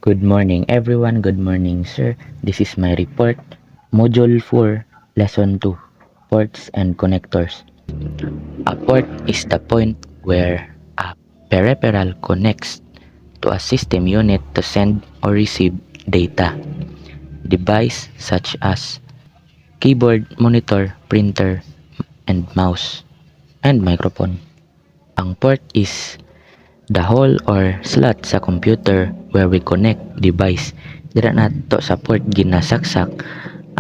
Good morning everyone, good morning sir. This is my report. Module 4, Lesson 2, Ports and Connectors. A port is the point where a peripheral connects to a system unit to send or receive data. Device such as keyboard, monitor, printer, and mouse, and microphone. Ang port is the hole or slot sa computer where we connect device. Dira nato sa port ginasaksak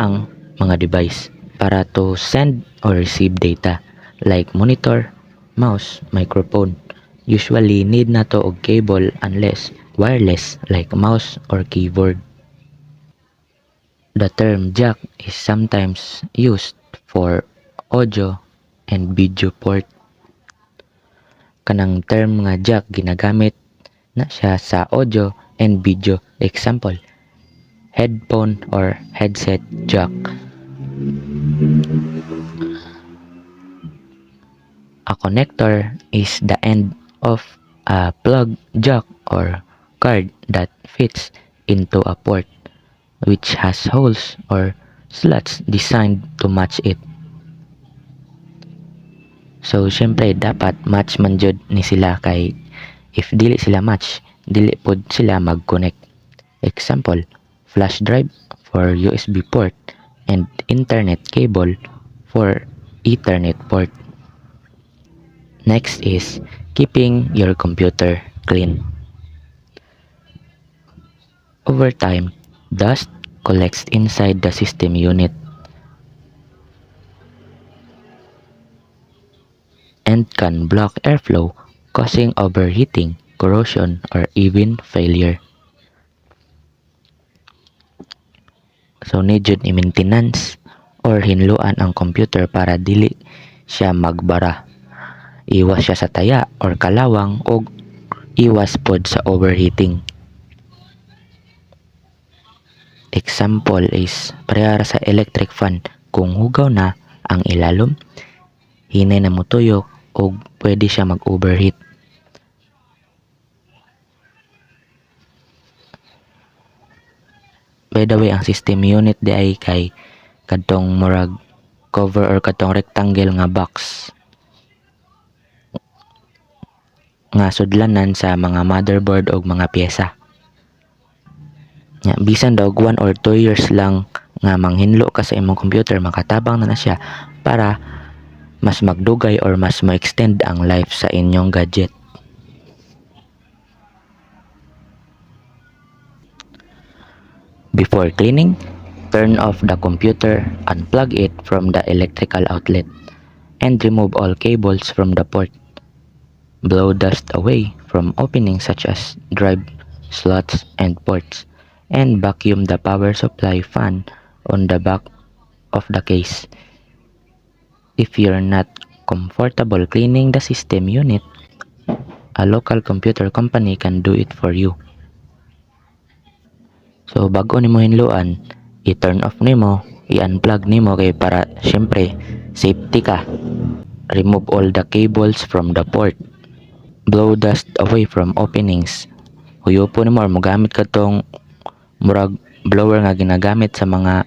ang mga device para to send or receive data like monitor, mouse, microphone. Usually need nato og cable unless wireless like mouse or keyboard. The term jack is sometimes used for audio and video port. Kanang term nga jack ginagamit na siya sa audio and video. Example, headphone or headset jack. A connector is the end of a plug, jack, or cord that fits into a port which has holes or slots designed to match it. So, syempre, dapat match man jud ni sila kay if dili sila match, dili pod sila mag-connect. Example, flash drive for USB port and internet cable for Ethernet port. Next is keeping your computer clean. Over time, dust collects inside the system unit and can block airflow, causing overheating, corrosion, or even failure. So need jud i-maintenance or hinluan ang computer para dili siya magbara. Iwas siya sa taya or kalawang o iwas pod sa overheating. Example is parehara sa electric fan. Kung hugaw na ang ilalom, hinay na motuyok o pwede siya mag-overheat. By the way, ang system unit di ay kay kadtong murag cover or kadtong rectangle nga box nga sudlanan sa mga motherboard o mga pyesa. Bisan daw 1 or 2 years lang nga manghinlo ka sa imong computer, makatabang na siya para mas magdugay or mas ma-extend ang life sa inyong gadget. Before cleaning, turn off the computer, unplug it from the electrical outlet, and remove all cables from the port. Blow dust away from openings such as drive, slots, and ports, and vacuum the power supply fan on the back of the case. If you're not comfortable cleaning the system unit, a local computer company can do it for you. So bago nimo hinluan, i-turn off nimo, i-unplug nimo kay para syempre safety ka. Remove all the cables from the port. Blow dust away from openings. Huyo po nimo or mogamit ka tong murag blower nga ginagamit sa mga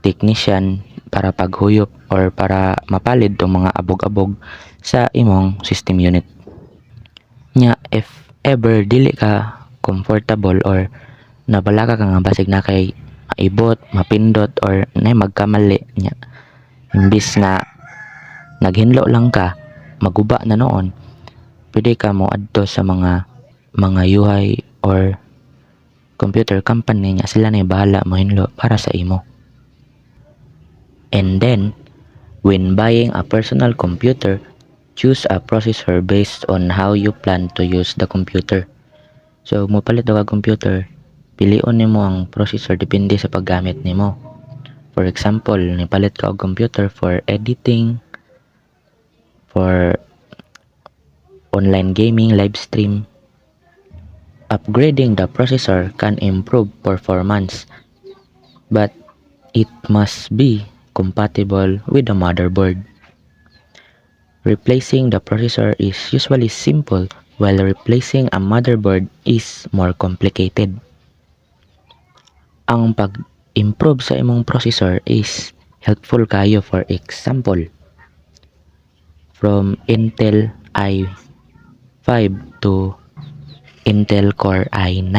technician para paghuyop or para mapalid tong mga abog-abog sa imong system unit. If ever dili ka comfortable or nabalaka ka nga basig na kay maibot, mapindot or nay magkamali nya, imbis na naghinlo lang ka, maguba na noon, pwede ka mo adto sa mga yuhay or computer company nya, sila na bahala mo hinlo para sa imo. And then, when buying a personal computer, choose a processor based on how you plan to use the computer. So, mopalit ka computer, pilion nimo ang processor depende sa paggamit nimo. For example, nipalit ka og computer for editing, for online gaming, live stream. Upgrading the processor can improve performance, but it must be compatible with the motherboard. Replacing the processor is usually simple, while replacing a motherboard is more complicated. Ang pag-improve sa imong processor is helpful kayo. For example, from Intel i5 to Intel Core i9.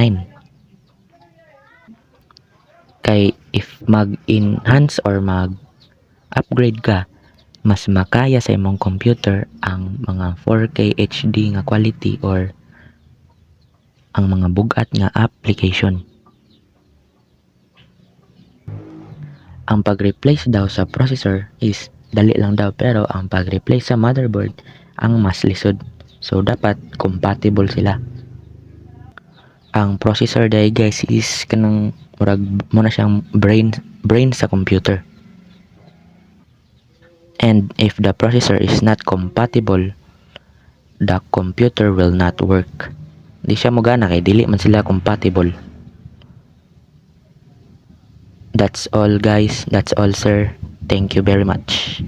Kay if mag-enhance or mag-upgrade ka, mas makaya sa imong computer ang mga 4K HD nga quality or ang mga bugat nga application. Ang pag-replace daw sa processor is dali lang daw, pero ang pag-replace sa motherboard ang mas lisod. So dapat compatible sila. Ang processor day guys is kanang murag mo na siyang brain sa computer. And if the processor is not compatible, the computer will not work. Di siya mogana kay dili man sila compatible. That's all guys. That's all sir. Thank you very much.